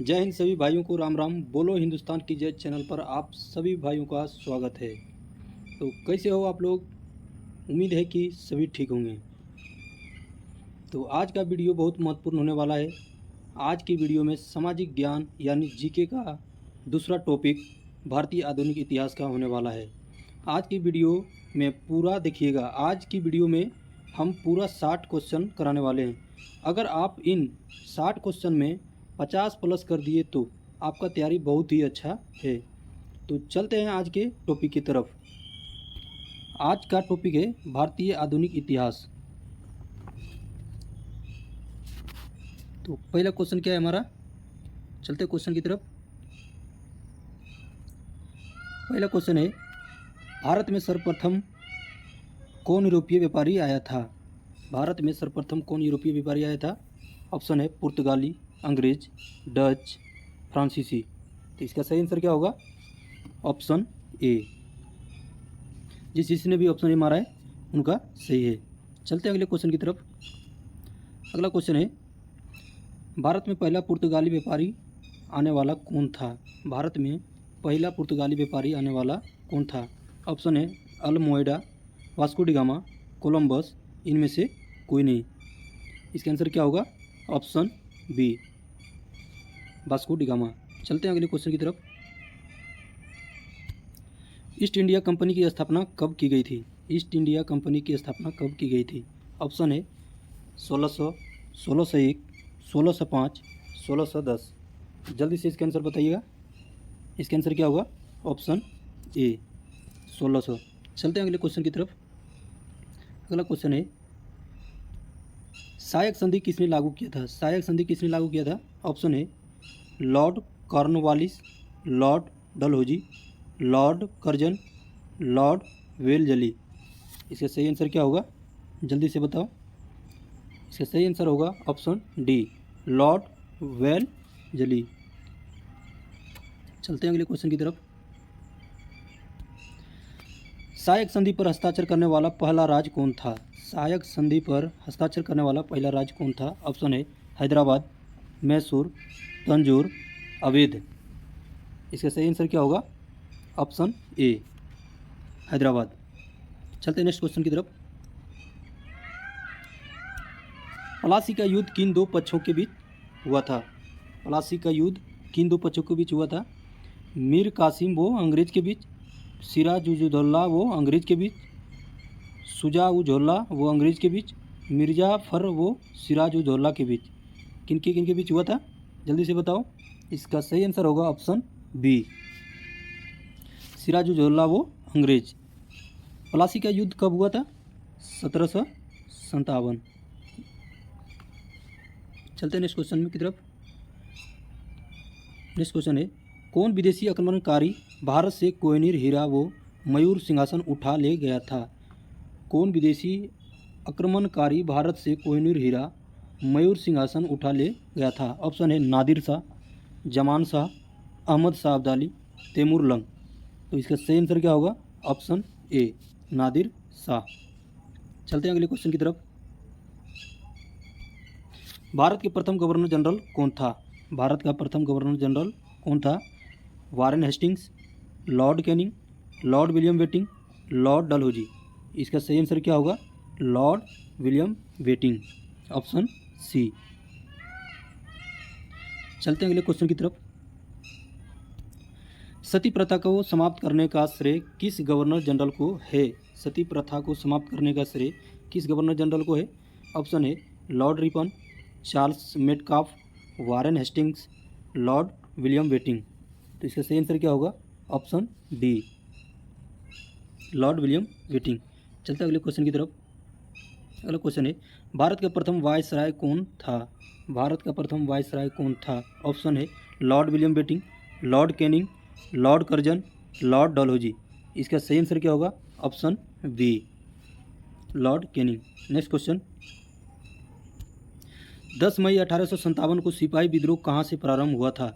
जय हिंद सभी भाइयों को राम राम। बोलो हिंदुस्तान की जय चैनल पर आप सभी भाइयों का स्वागत है। तो कैसे हो आप लोग? उम्मीद है कि सभी ठीक होंगे। तो आज का वीडियो बहुत महत्वपूर्ण होने वाला है। आज की वीडियो में सामाजिक ज्ञान यानी जीके का दूसरा टॉपिक भारतीय आधुनिक इतिहास का होने वाला है। आज की वीडियो में पूरा देखिएगा। आज की वीडियो में हम पूरा 60 क्वेश्चन कराने वाले हैं। अगर आप इन 60 क्वेश्चन में 50 प्लस कर दिए तो आपका तैयारी बहुत ही अच्छा है। तो चलते हैं आज के टॉपिक की तरफ। आज का टॉपिक है भारतीय आधुनिक इतिहास। तो पहला क्वेश्चन क्या है हमारा? चलते क्वेश्चन की तरफ। पहला क्वेश्चन है, भारत में सर्वप्रथम कौन यूरोपीय व्यापारी आया था? भारत में सर्वप्रथम कौन यूरोपीय व्यापारी आया था? ऑप्शन है पुर्तगाली, अंग्रेज, डच, फ्रांसीसी। तो इसका सही आंसर क्या होगा? Option A. जिसने भी ऑप्शन ए मारा है उनका सही है। चलते हैं अगले क्वेश्चन की तरफ। अगला क्वेश्चन है, भारत में पहला पुर्तगाली व्यापारी आने वाला कौन था? भारत में पहला पुर्तगाली व्यापारी आने वाला कौन था? ऑप्शन है Almeida, Vasco da Gama, Columbus, इनमें से कोई नहीं। इसका आंसर क्या होगा? Option B, Vasco da Gama. चलते हैं अगले क्वेश्चन की तरफ। ईस्ट इंडिया कंपनी की स्थापना कब की गई थी? ईस्ट इंडिया कंपनी की स्थापना कब की गई थी? ऑप्शन है 1600, 1601, 1605, 1610। जल्दी से इसका आंसर बताइएगा। इसका आंसर क्या होगा? Option A, 1600। चलते हैं अगले क्वेश्चन की तरफ। अगला क्वेश्चन है, सहायक संधि किसने लागू किया था? सहायक संधि किसने लागू किया था? ऑप्शन है lord Cornwallis, lord Dalhousie, lord Curzon, lord Wellesley. इसका सही आंसर क्या होगा? जल्दी से बताओ। इसका सही आंसर होगा ऑप्शन डी, लॉर्ड वेलजली। चलते हैं अगले क्वेश्चन की तरफ। सहायक संधि पर हस्ताक्षर करने वाला पहला राज्य कौन था? सहायक संधि पर हस्ताक्षर करने वाला पहला राज्य कौन था? ऑप्शन है हैदराबाद, मैसूर, तंजौर, अवध। इसका सही आंसर क्या होगा? Option A, Hyderabad. चलते हैं नेक्स्ट क्वेश्चन की तरफ। प्लासी का युद्ध किन दो पक्षों के बीच हुआ था? प्लासी का युद्ध किन दो पक्षों के बीच हुआ था? मीर कासिम वो अंग्रेज के बीच, सिराजुद्दौला वो अंग्रेज के बीच, शुजा-उद-दौला वो अंग्रेज के बीच, मिर्ज़ा फर वो सिराजुद्दौला के बीच। किनके बीच हुआ था? जल्दी से बताओ। इसका सही आंसर होगा ऑप्शन बी, सिराजुद्दौला वो अंग्रेज। प्लासी का युद्ध कब हुआ था? 1757। चलते हैं नेक्स्ट क्वेश्चन की तरफ। नेक्स्ट क्वेश्चन है, कौन विदेशी आक्रमणकारी भारत से कोहिनूर हीरा वो मयूर सिंहासन उठा ले गया था? कौन विदेशी आक्रमणकारी भारत से कोहिनूर हीरा मयूर सिंहासन उठा ले गया था? ऑप्शन है नादिर शाह, जमान शाह, अहमद शाह अब्दाली, तैमूर लंग। तो इसका सही आंसर क्या होगा? Option A, Nadir Shah. चलते हैं अगले क्वेश्चन की तरफ। भारत के प्रथम गवर्नर जनरल कौन था? भारत का प्रथम गवर्नर जनरल कौन था? Warren Hastings, Lord Canning, Lord William Bentinck, Lord Dalhousie. इसका सही आंसर क्या होगा? Lord William Bentinck, option C. चलते हैं अगले क्वेश्चन की तरफ। सती प्रथा को समाप्त करने का श्रेय किस गवर्नर जनरल को है? सती प्रथा को समाप्त करने का श्रेय किस गवर्नर जनरल को है? ऑप्शन है Lord Ripon, Charles Metcalfe, Warren Hastings, Lord William waiting. तो इसका सही आंसर क्या होगा? Option D, Lord William waiting. चलते अगले क्वेश्चन की तरफ। अगला क्वेश्चन है, भारत का प्रथम वायसराय कौन था? भारत का प्रथम वायसराय कौन था? ऑप्शन है Lord William Bentinck, Lord Canning, Lord Curzon, Lord Dalhousie. इसका सही आंसर क्या होगा? Option B, Lord Canning. Next question, 10 मई 1857 को सिपाही विद्रोह कहाँ से प्रारंभ हुआ था?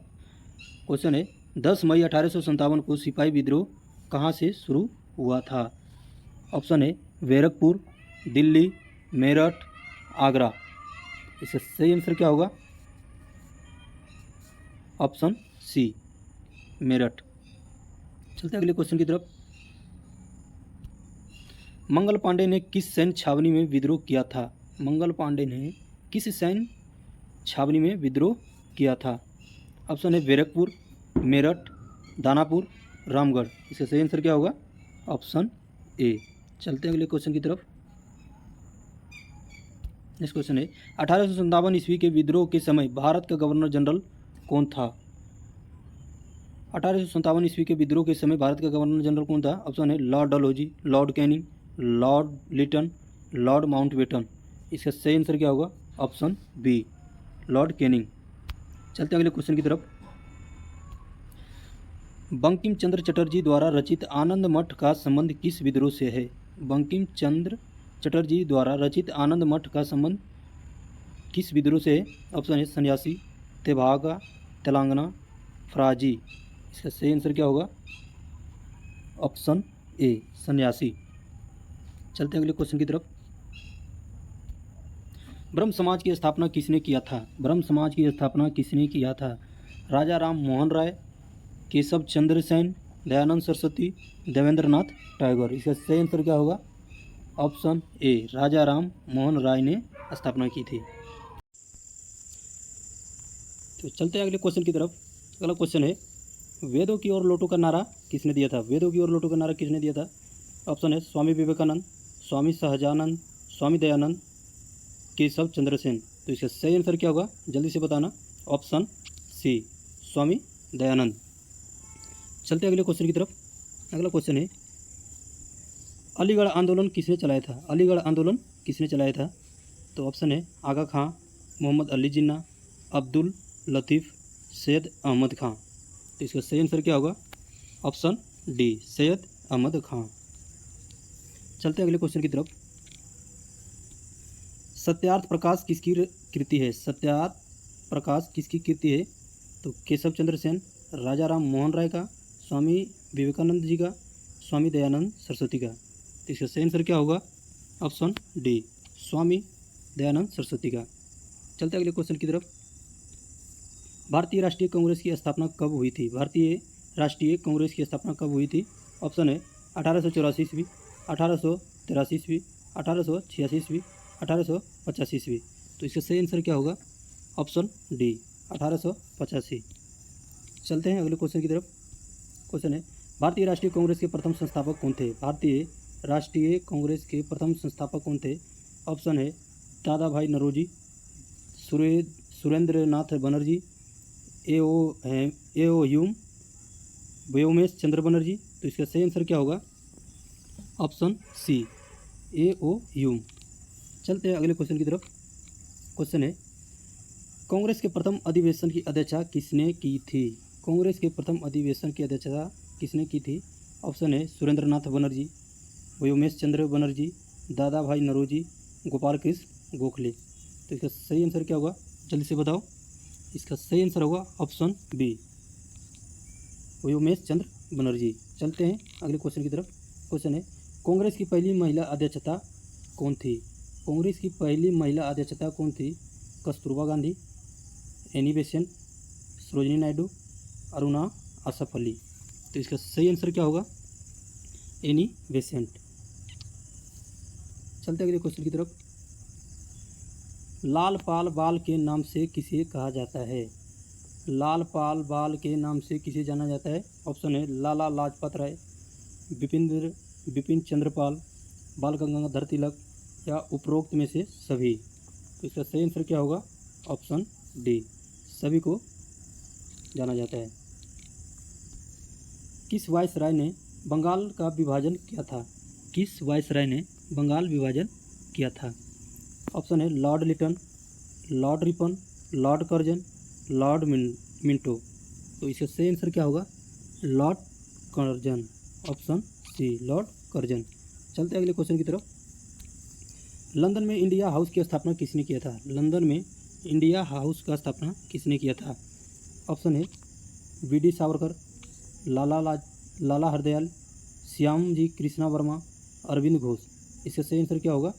क्वेश्चन है 10 मई 1857 को सिपाही विद्रोह कहाँ से शुरू हुआ था? ऑप्शन है बैरकपुर, दिल्ली, मेरठ, आगरा। इसका सही आंसर क्या होगा? Option C Meerut. चलते हैं अगले क्वेश्चन की तरफ। मंगल पांडे ने किस सैन्य छावनी में विद्रोह किया था? मंगल पांडे ने किस सैन्य छावनी में विद्रोह किया था? ऑप्शन है बैरकपुर, मेरठ, दानापुर, रामगढ़। इसका सही आंसर क्या होगा? Option A. चलते हैं अगले क्वेश्चन की तरफ। नेक्स्ट क्वेश्चन है 1857 ईस्वी के विद्रोह के समय भारत का गवर्नर जनरल कौन था? 1857 ईस्वी के विद्रोह के समय भारत का गवर्नर जनरल कौन था? ऑप्शन है Lord Dalhousie, Lord Canning, Lord Lytton, Lord Mountbatten. इसका सही आंसर क्या होगा? Option B Lord Canning. चलते हैं अगले क्वेश्चन की तरफ। बंकिम चंद्र चटर्जी द्वारा रचित आनंद मठ का संबंध किस विद्रोह से है? बंकिम चंद्र चटर्जी द्वारा रचित आनंद मठ का संबंध किस विद्रोह से है? ऑप्शन है सन्यासी, तेभागा, तेलंगाना, फराजी। इसका सही आंसर क्या होगा? ऑप्शन ए सन्यासी। चलते हैं अगले क्वेश्चन की तरफ। ब्रह्म समाज की स्थापना किसने किया था? ब्रह्म समाज की स्थापना किसने किया था? राजा राम मोहन राय, केशव चंद्र सेन, दयानंद सरस्वती, देवेंद्र नाथ टैगोर। इसका सही आंसर क्या होगा? ऑप्शन ए राजा राम मोहन राय ने स्थापना की थी। तो चलते हैं अगले क्वेश्चन की तरफ। अगला क्वेश्चन है वेदों की ओर लौटो का नारा किसने दिया था? वेदों की ओर लौटो का नारा किसने दिया था? ऑप्शन है स्वामी विवेकानंद, स्वामी सहजानंद, स्वामी दयानंद, केशव चंद्र सेन। तो इसका सही आंसर क्या होगा? जल्दी से बताना। Option C Swami Dayanand. चलते हैं अगले क्वेश्चन की तरफ। अगला क्वेश्चन है अलीगढ़ आंदोलन किसने चलाया था? अलीगढ़ आंदोलन किसने चलाया था? तो ऑप्शन है आगा खां, मोहम्मद अली जिन्ना, अब्दुल लतीफ़, सैयद अहमद खां। तो इसका सही आंसर क्या होगा? ऑप्शन डी सैयद अहमद खां। चलते हैं अगले क्वेश्चन की तरफ। सत्यार्थ प्रकाश किसकी कृति है? सत्यार्थ प्रकाश किसकी कृति है? तो केशव चंद्र सेन, राजा राम मोहन राय का, स्वामी विवेकानंद जी का, स्वामी दयानंद सरस्वती का। तो इसका सही आंसर क्या होगा? ऑप्शन डी स्वामी दयानंद सरस्वती का। चलते अगले क्वेश्चन की तरफ। भारतीय राष्ट्रीय कांग्रेस की स्थापना कब हुई थी? भारतीय राष्ट्रीय कांग्रेस की स्थापना कब हुई थी? ऑप्शन है 1884 ईस्वी, 1883 ईस्वी, 1886 ईस्वी, 1885 ईस्वी। तो इसका सही आंसर क्या होगा? Option D 1885। चलते हैं अगले क्वेश्चन की तरफ। क्वेश्चन है भारतीय राष्ट्रीय कांग्रेस के प्रथम संस्थापक कौन थे? भारतीय राष्ट्रीय कांग्रेस के प्रथम संस्थापक कौन थे? ऑप्शन है दादा भाई नौरोजी, सुरेंद्र नाथ बनर्जी, ए ओ ह्यूम, व्योमेश चंद्र बनर्जी। तो इसका सही आंसर क्या होगा? ऑप्शन सी ए ओ ह्यूम। चलते हैं अगले क्वेश्चन की तरफ। क्वेश्चन है कांग्रेस के प्रथम अधिवेशन की अध्यक्षता किसने की थी? कांग्रेस के प्रथम अधिवेशन की अध्यक्षता किसने की थी? ऑप्शन है सुरेंद्र नाथ बनर्जी, व्योमेश चंद्र बनर्जी, दादा भाई नौरोजी, गोपाल कृष्ण गोखले। तो इसका सही आंसर क्या होगा? जल्दी से बताओ। इसका सही आंसर होगा ऑप्शन बी व्योमेश चंद्र बनर्जी। चलते हैं अगले क्वेश्चन की तरफ। क्वेश्चन है कांग्रेस की पहली महिला अध्यक्षता कौन थी? कांग्रेस की पहली महिला अध्यक्षता कौन थी? Kasturba Gandhi, Annie Besant, Sarojini Naidu, Aruna Asaf Ali. तो इसका सही आंसर क्या होगा? Annie Besant. चलते अगले क्वेश्चन की तरफ। लाल पाल बाल के नाम से किसे कहा जाता है? लाल पाल बाल के नाम से किसे जाना जाता है? ऑप्शन है लाला लाजपत राय, बिपिन चंद्रपाल, बाल गंगाधर तिलक या उपरोक्त में से सभी। तो इसका सही आंसर क्या होगा? ऑप्शन डी सभी को जाना जाता है। किस वायसराय ने बंगाल का विभाजन किया था? किस वायसराय ने बंगाल विभाजन किया था? ऑप्शन है Lord Lytton, Lord Ripon, Lord Curzon, Lord Minto. तो इसका सही आंसर क्या होगा? Lord Curzon. Option C Lord Curzon. चलते अगले क्वेश्चन की तरफ। लंदन में इंडिया हाउस की स्थापना किसने किया था? लंदन में इंडिया हाउस का स्थापना किसने किया था? ऑप्शन है वी.डी. सावरकर, लाला हरदयाल, श्याम जी कृष्णा वर्मा, अरविंद घोष। इसका सही आंसर क्या होगा?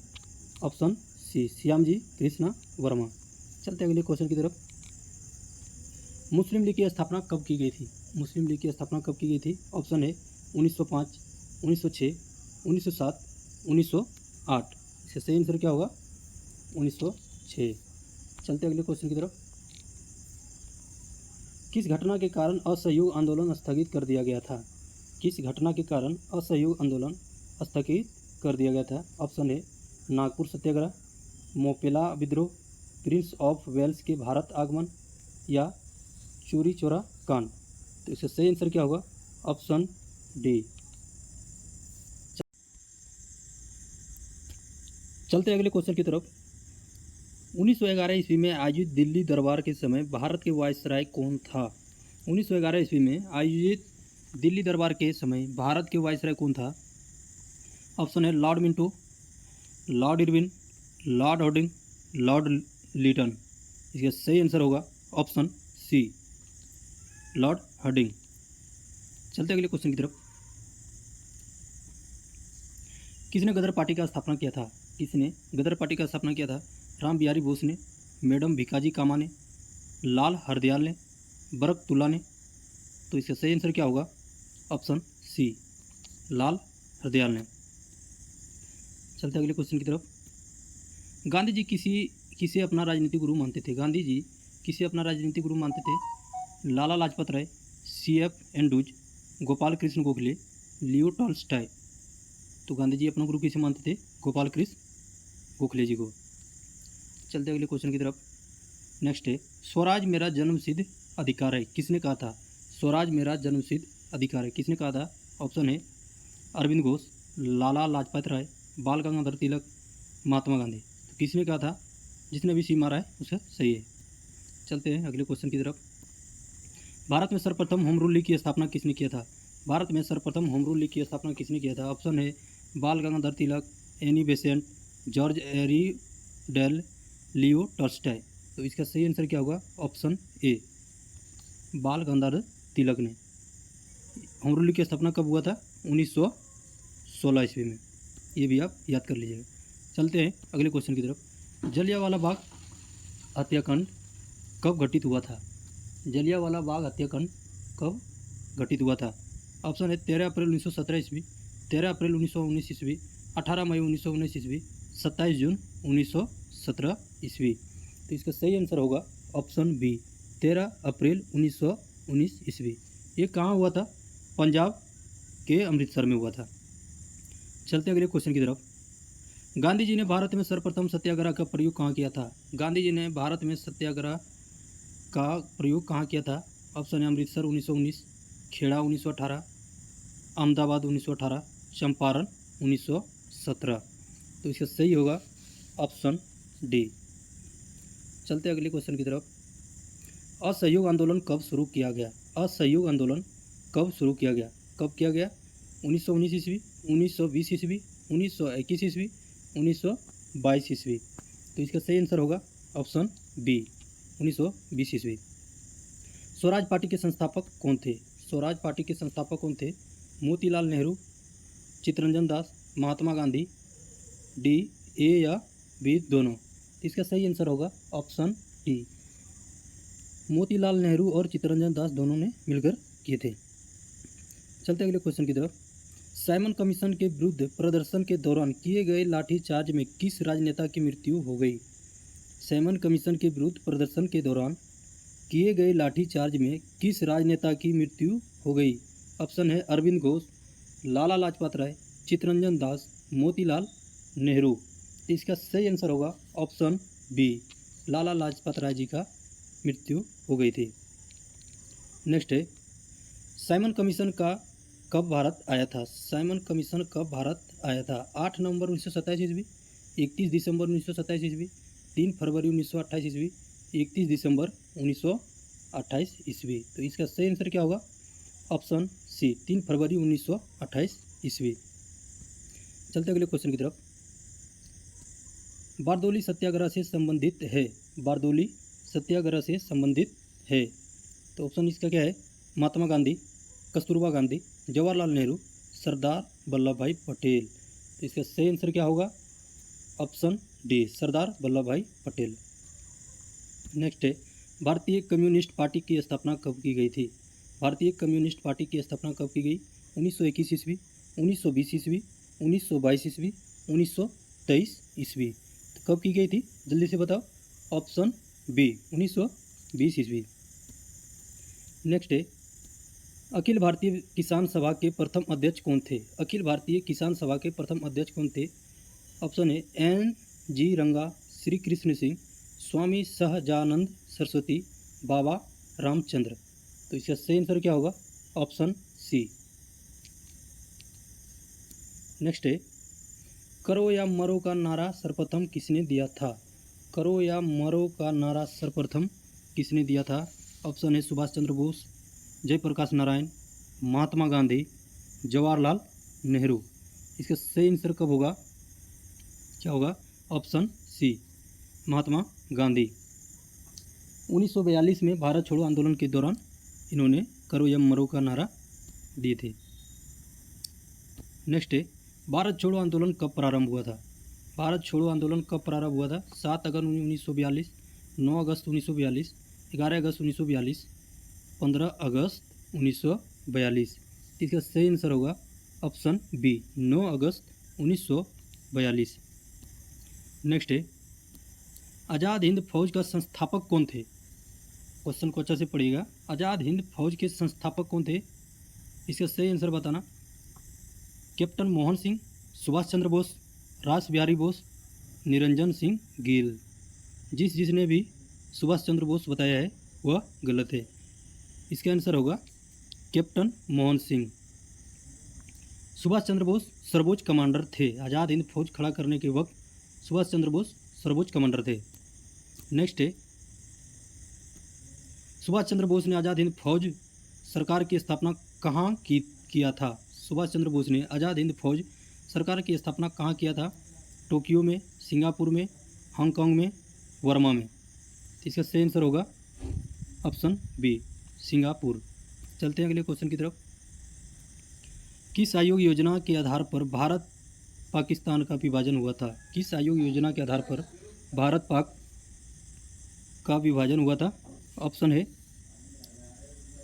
ऑप्शन सी श्याम जी कृष्णा वर्मा। चलते अगले क्वेश्चन की तरफ। मुस्लिम लीग की स्थापना कब की गई थी? मुस्लिम लीग की स्थापना कब की गई थी? ऑप्शन है 1905, 1906, 1907, 1908। इसका सही आंसर क्या होगा? 1906। चलते अगले क्वेश्चन की तरफ। किस घटना के कारण असहयोग आंदोलन स्थगित कर दिया गया था? किस घटना के कारण असहयोग आंदोलन स्थगित कर दिया गया था? ऑप्शन है नागपुर सत्याग्रह, मोपेला विद्रोह, प्रिंस ऑफ वेल्स के भारत आगमन या चोरी चोरा कांड। तो इसका सही आंसर क्या होगा? Option D. चलते अगले क्वेश्चन की तरफ। 1911 ईस्वी में आयोजित दिल्ली दरबार के समय भारत के वायसराय कौन था? 1911 ईस्वी में आयोजित दिल्ली दरबार के समय भारत के वायसराय कौन था? ऑप्शन है Lord Minto, Lord Irwin, Lord Hardinge, Lord Lytton. इसका सही आंसर होगा ऑप्शन सी, लॉर्ड हार्डिंग। चलते अगले क्वेश्चन की तरफ। किसने गदर पार्टी का स्थापना किया था? किसने गदर पार्टी का स्थापना किया था? राम बिहारी बोस ने, मैडम भिकाजी कामा ने, लाल हरदयाल ने, बरकतुल्ला ने। तो इसका सही आंसर क्या होगा? ऑप्शन सी, लाल हरदयाल ने। चलते अगले क्वेश्चन की तरफ। गांधी जी किसे अपना राजनीतिक गुरु मानते थे? गांधी जी किसे अपना राजनीतिक गुरु मानते थे? लाला लाजपत राय, CF एंड्रूज, गोपाल कृष्ण गोखले, लियो टॉल्स्टॉय। तो गांधी जी अपना गुरु किसे मानते थे? गोपाल कृष्ण गोखले जी को। चलते अगले क्वेश्चन की तरफ। नेक्स्ट है स्वराज मेरा जन्मसिद्ध अधिकार है, किसने कहा था? स्वराज मेरा जन्मसिद्ध अधिकार है, किसने कहा था? ऑप्शन है अरविंद घोष, लाला लाजपत राय, बाल गंगाधर तिलक, महात्मा गांधी। तो किसने कहा था? जिसने भी सी मारा है उसका सही है। चलते हैं अगले क्वेश्चन की तरफ। भारत में सर्वप्रथम होम रूल लीग की स्थापना किसने किया था? भारत में सर्वप्रथम होम रूल लीग की स्थापना किसने किया था? ऑप्शन है Bal Gangadhar Tilak, Annie Besant, George Arundale, Leo Tolstoy. तो इसका सही आंसर क्या होगा? ऑप्शन ए, बाल गंगाधर तिलक ने। होम रूल लीग की स्थापना कब हुआ था? 1916 ईस्वी में। ये भी आप याद कर लीजिएगा। चलते हैं अगले क्वेश्चन की तरफ। जलियांवाला बाग हत्याकांड कब घटित हुआ था? जलियांवाला बाग हत्याकांड कब घटित हुआ था? ऑप्शन है 13 अप्रैल 1917 ईस्वी, 13 अप्रैल 1919 ईस्वी, 18 मई 1919 ईस्वी, 27 जून 1917 ईस्वी। तो इसका सही आंसर होगा ऑप्शन बी, 13 अप्रैल 1919 ईस्वी। ये कहाँ हुआ था? पंजाब के अमृतसर में हुआ था। चलते अगले क्वेश्चन की तरफ। गांधी जी ने भारत में सर्वप्रथम सत्याग्रह का प्रयोग कहाँ किया था? गांधी जी ने भारत में सत्याग्रह का प्रयोग कहाँ किया था? ऑप्शन है अमृतसर 1919, खेड़ा 1918, अहमदाबाद 1918, चंपारण 1917। तो इसका सही होगा ऑप्शन डी। चलते अगले क्वेश्चन की तरफ। असहयोग आंदोलन कब शुरू किया गया? असहयोग आंदोलन कब शुरू किया गया? कब किया गया? 1919 ईस्वी, 1920 ईस्वी, 1921 ईस्वी, 1922 ईस्वी। तो इसका सही आंसर होगा ऑप्शन बी, 1920 ईस्वी। स्वराज पार्टी के संस्थापक कौन थे? स्वराज पार्टी के संस्थापक कौन थे? मोतीलाल नेहरू, चित्तरंजन दास, महात्मा गांधी, डी, ए या बी दोनों। तो इसका सही आंसर होगा ऑप्शन डी, मोतीलाल नेहरू और चित्तरंजन दास दोनों ने मिलकर किए थे। चलते अगले क्वेश्चन की तरफ। साइमन कमीशन के विरुद्ध प्रदर्शन के दौरान किए गए लाठीचार्ज में किस राजनेता की मृत्यु हो गई? साइमन कमीशन के विरुद्ध प्रदर्शन के दौरान किए गए लाठीचार्ज में किस राजनेता की मृत्यु हो गई? ऑप्शन है अरविंद घोष, लाला लाजपत राय, चित्तरंजन दास, मोतीलाल नेहरू। इसका सही आंसर होगा ऑप्शन बी, लाला लाजपत राय जी का मृत्यु हो गई थी। नेक्स्ट है साइमन कमीशन का कब भारत आया था? साइमन कमीशन कब भारत आया था? 8 नवंबर 1927 ईस्वी, 31 दिसंबर 1927 ईस्वी, 3 फरवरी 1928 ईस्वी, 31 दिसंबर 1928 ईस्वी। तो इसका सही आंसर क्या होगा? ऑप्शन सी, 3 फरवरी 1928 ईस्वी। चलते अगले क्वेश्चन की तरफ। बारदोली सत्याग्रह से संबंधित है, बारदोली सत्याग्रह से संबंधित है। तो ऑप्शन इसका क्या है? महात्मा गांधी, कस्तूरबा गांधी, जवाहरलाल नेहरू, सरदार वल्लभ भाई पटेल। तो इसका सही आंसर क्या होगा? ऑप्शन डी, सरदार वल्लभ भाई पटेल। नेक्स्ट है भारतीय कम्युनिस्ट पार्टी की स्थापना कब की गई थी? भारतीय कम्युनिस्ट पार्टी की स्थापना कब की गई? 1921 ईस्वी, 1920 ईस्वी, 1922 ईस्वी, 1923 ईस्वी। तो कब की गई थी, जल्दी से बताओ। ऑप्शन बी, 1920 ईस्वी। नेक्स्ट है, अखिल भारतीय किसान सभा के प्रथम अध्यक्ष कौन थे? अखिल भारतीय किसान सभा के प्रथम अध्यक्ष कौन थे? ऑप्शन है एन जी रंगा, श्री कृष्ण सिंह, स्वामी सहजानंद सरस्वती, बाबा रामचंद्र। तो इसका सही आंसर क्या होगा? ऑप्शन सी। नेक्स्ट है, करो या मरो का नारा सर्वप्रथम किसने दिया था? करो या मरो का नारा सर्वप्रथम किसने दिया था? ऑप्शन है सुभाष चंद्र बोस, जयप्रकाश नारायण, महात्मा गांधी, जवाहरलाल नेहरू। इसका सही आंसर कब होगा? क्या होगा? ऑप्शन सी, महात्मा गांधी। 1942 में भारत छोड़ो आंदोलन के दौरान इन्होंने करो या मरो का नारा दिए थे। नेक्स्ट है, भारत छोड़ो आंदोलन कब प्रारंभ हुआ था? भारत छोड़ो आंदोलन कब प्रारंभ हुआ था? 7 अगस्त 1942, 9 अगस्त 1942, 11 अगस्त 1942, 15 अगस्त 1942। इसका सही आंसर होगा ऑप्शन बी, 9 अगस्त 1942। नेक्स्ट है, आज़ाद हिंद फौज का संस्थापक कौन थे? क्वेश्चन को अच्छे से पढ़िएगा। आज़ाद हिंद फौज के संस्थापक कौन थे? इसका सही आंसर बताना। कैप्टन मोहन सिंह, सुभाष चंद्र बोस, रास बिहारी बोस, निरंजन सिंह गिल। जिसने भी सुभाष चंद्र बोस बताया है वह गलत है। इसका आंसर होगा कैप्टन मोहन सिंह। सुभाष चंद्र बोस सर्वोच्च कमांडर थे। आज़ाद हिंद फौज खड़ा करने के वक्त सुभाष चंद्र बोस सर्वोच्च कमांडर थे। नेक्स्ट है, सुभाष चंद्र बोस ने आज़ाद हिंद फौज सरकार की स्थापना कहाँ किया था? सुभाष चंद्र बोस ने आज़ाद हिंद फौज सरकार की स्थापना कहाँ किया था? टोक्यो में, सिंगापुर में, हांगकांग में, वर्मा में। इसका सही आंसर होगा ऑप्शन बी, सिंगापुर। चलते हैं अगले क्वेश्चन की तरफ। किस आयोग योजना के आधार पर भारत पाकिस्तान का विभाजन हुआ था? किस आयोग योजना के आधार पर भारत पाक का विभाजन हुआ था? ऑप्शन है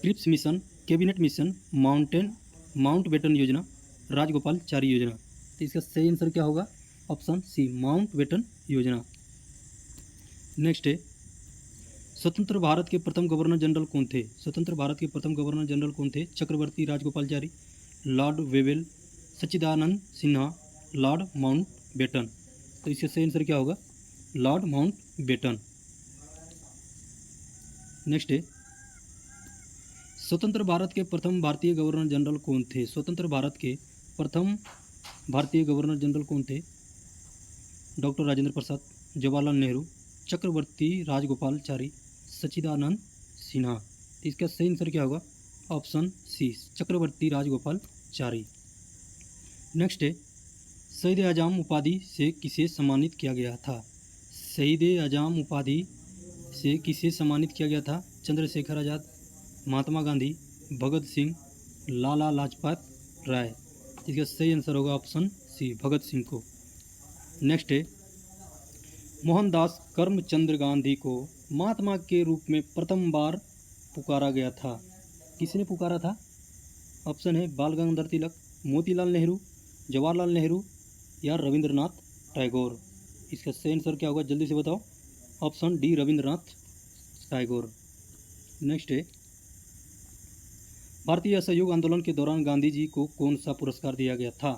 Cripps mission, cabinet mission, Mountbatten योजना, राजगोपालचारी योजना। तो इसका सही आंसर क्या होगा? ऑप्शन सी, माउंटबेटन योजना। नेक्स्ट है, स्वतंत्र भारत के प्रथम गवर्नर जनरल कौन थे? स्वतंत्र भारत के प्रथम गवर्नर जनरल कौन थे? चक्रवर्ती राजगोपालचारी, लॉर्ड वेवेल, सच्चिदानंद सिन्हा, लॉर्ड माउंटबेटन। तो इसका सही आंसर क्या होगा? Lord Mountbatten. नेक्स्ट है, स्वतंत्र भारत के प्रथम भारतीय गवर्नर जनरल कौन थे? स्वतंत्र भारत के प्रथम भारतीय गवर्नर जनरल कौन थे? डॉक्टर राजेंद्र प्रसाद, जवाहरलाल नेहरू, चक्रवर्ती राजगोपालचारी, सच्चिदानंद सिन्हा। इसका सही आंसर क्या होगा? ऑप्शन सी, चक्रवर्ती राजगोपालचारी। नेक्स्ट है, शहीद आजम उपाधि से किसे सम्मानित किया गया था? शहीद आजम उपाधि से किसे सम्मानित किया गया था? चंद्रशेखर आज़ाद, महात्मा गांधी, भगत सिंह, लाला लाजपत राय। इसका सही आंसर होगा ऑप्शन सी, भगत सिंह को। नेक्स्ट है, मोहनदास करमचंद गांधी को महात्मा के रूप में प्रथम बार पुकारा गया था। किसने पुकारा था? ऑप्शन है बाल गंगाधर तिलक, मोतीलाल नेहरू, जवाहरलाल नेहरू या रविंद्रनाथ टैगोर। इसका सही आंसर क्या होगा? जल्दी से बताओ। Option D, Rabindranath Tagore. Next है, भारतीय असहयोग आंदोलन के दौरान गांधी जी को कौन सा पुरस्कार दिया गया था?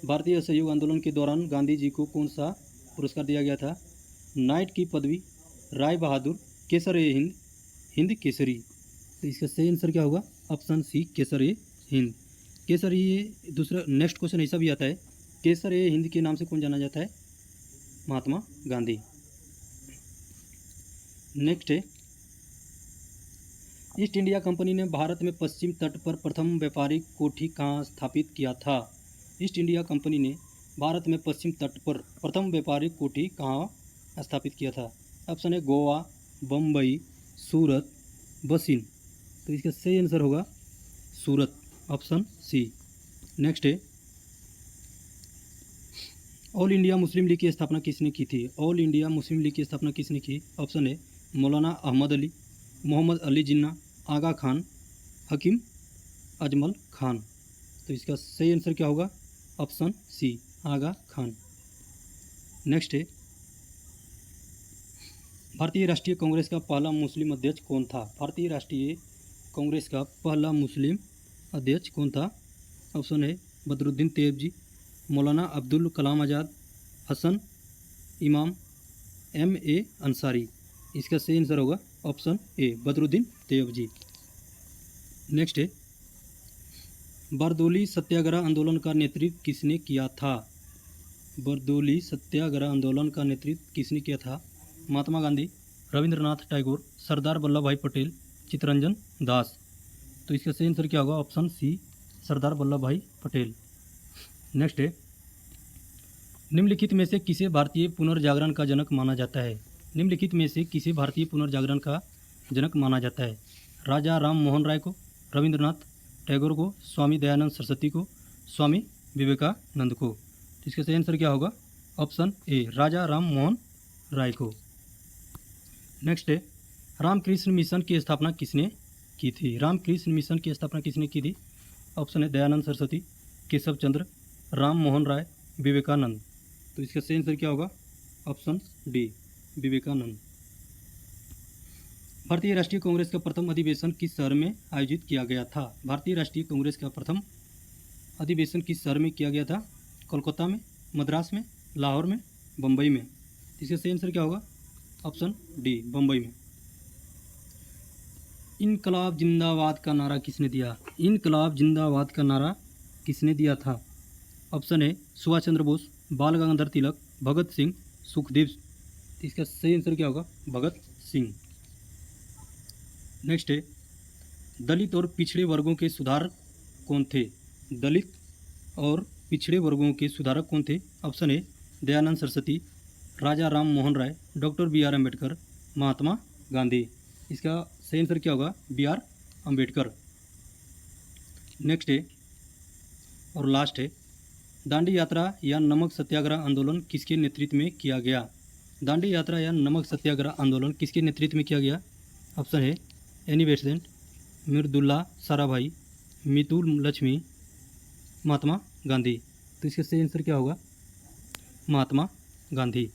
भारतीय असहयोग आंदोलन के दौरान गांधी जी को कौन सा पुरस्कार दिया गया था? नाइट की पदवी, राय बहादुर, केसर ए हिंद, हिंद केसरी। तो इसका सही आंसर क्या होगा? ऑप्शन सी, केसर ए हिंद। केसर ये दूसरा नेक्स्ट क्वेश्चन ऐसा भी आता है, केसर ए हिंद के नाम से कौन जाना जाता है? महात्मा गांधी। नेक्स्ट है, ईस्ट इंडिया कंपनी ने भारत में पश्चिम तट पर प्रथम व्यापारिक कोठी कहाँ स्थापित किया था? ईस्ट इंडिया कंपनी ने भारत में पश्चिम तट पर प्रथम व्यापारिक कोठी कहाँ स्थापित किया था? ऑप्शन है गोवा, बम्बई, सूरत, बसिन। तो इसका सही आंसर होगा सूरत, ऑप्शन सी। नेक्स्ट है, ऑल इंडिया मुस्लिम लीग की स्थापना किसने की थी? ऑल इंडिया मुस्लिम लीग की स्थापना किसने की? ऑप्शन है मौलाना अहमद अली, मोहम्मद अली जिन्ना, आगा खान, हकीम अजमल खान। तो इसका सही आंसर क्या होगा? ऑप्शन सी, आगा खान। नेक्स्ट है, भारतीय राष्ट्रीय कांग्रेस का पहला मुस्लिम अध्यक्ष कौन था? भारतीय राष्ट्रीय कांग्रेस का पहला मुस्लिम अध्यक्ष कौन था? ऑप्शन है बदरुद्दीन तैयबजी, मौलाना अब्दुल कलाम आज़ाद, हसन इमाम, M.A. अंसारी। इसका सही आंसर होगा option A, Badruddin Tyabji. Next है, बारदोली सत्याग्रह आंदोलन का नेतृत्व किसने किया था? बारदोली सत्याग्रह आंदोलन का नेतृत्व किसने किया था? महात्मा गांधी, रविंद्रनाथ टैगोर, सरदार वल्लभ भाई पटेल, चित्तरंजन दास। तो इसका सही आंसर क्या होगा? ऑप्शन सी, सरदार वल्लभ भाई पटेल। नेक्स्ट है, निम्नलिखित में से किसे भारतीय पुनर्जागरण का जनक माना जाता है? निम्नलिखित में से किसे भारतीय पुनर्जागरण का जनक माना जाता है? राजा राम मोहन राय को, रविंद्रनाथ टैगोर को, स्वामी दयानंद सरस्वती को, स्वामी विवेकानंद को। तो इसका सही आंसर क्या होगा? ऑप्शन ए, राजा राम मोहन राय को। नेक्स्ट है, रामकृष्ण मिशन की स्थापना किसने की थी? रामकृष्ण मिशन की स्थापना किसने की थी? ऑप्शन है दयानंद सरस्वती, केशव चंद्र, राम मोहन राय, विवेकानंद। तो इसका सही आंसर क्या होगा? Option D, Vivekananda. भारतीय राष्ट्रीय कांग्रेस का प्रथम अधिवेशन किस शहर में आयोजित किया गया था? भारतीय राष्ट्रीय कांग्रेस का प्रथम अधिवेशन किस शहर में किया गया था? कोलकाता में, मद्रास में, लाहौर में, बम्बई में। इसका सही आंसर क्या होगा? ऑप्शन डी, बम्बई में। इनकलाब जिंदाबाद का नारा किसने दिया? इनकलाब जिंदाबाद का नारा किसने दिया था? ऑप्शन है सुभाष चंद्र बोस, बाल गंगाधर तिलक, भगत सिंह, सुखदेव। इसका सही आंसर क्या होगा? भगत सिंह। नेक्स्ट है, दलित और पिछड़े वर्गों के सुधारक कौन थे? दलित और पिछड़े वर्गों के सुधारक कौन थे? ऑप्शन है दयानंद सरस्वती, राजा राम मोहन राय, डॉक्टर B.R. अम्बेडकर, महात्मा गांधी। इसका सही आंसर क्या होगा? B.R. अम्बेडकर। नेक्स्ट है और लास्ट है, दांडी यात्रा या नमक सत्याग्रह आंदोलन किसके नेतृत्व में किया गया? दांडी यात्रा या नमक सत्याग्रह आंदोलन किसके नेतृत्व में किया गया? ऑप्शन है एनी बेसेंट, मिर्दुल्ला साराभाई, मितुल लक्ष्मी, महात्मा गांधी। तो इसका सही आंसर क्या होगा? महात्मा गांधी।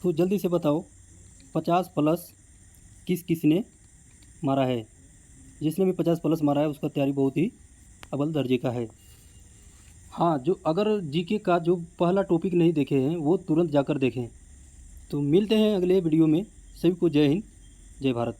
तो जल्दी से बताओ 50+ किस ने मारा है? जिसने भी 50+ मारा है उसका तैयारी बहुत ही अव्वल दर्जे का है। हाँ, जो अगर जीके का जो पहला टॉपिक नहीं देखे हैं वो तुरंत जाकर देखें। तो मिलते हैं अगले वीडियो में। सभी को जय हिंद, जय भारत।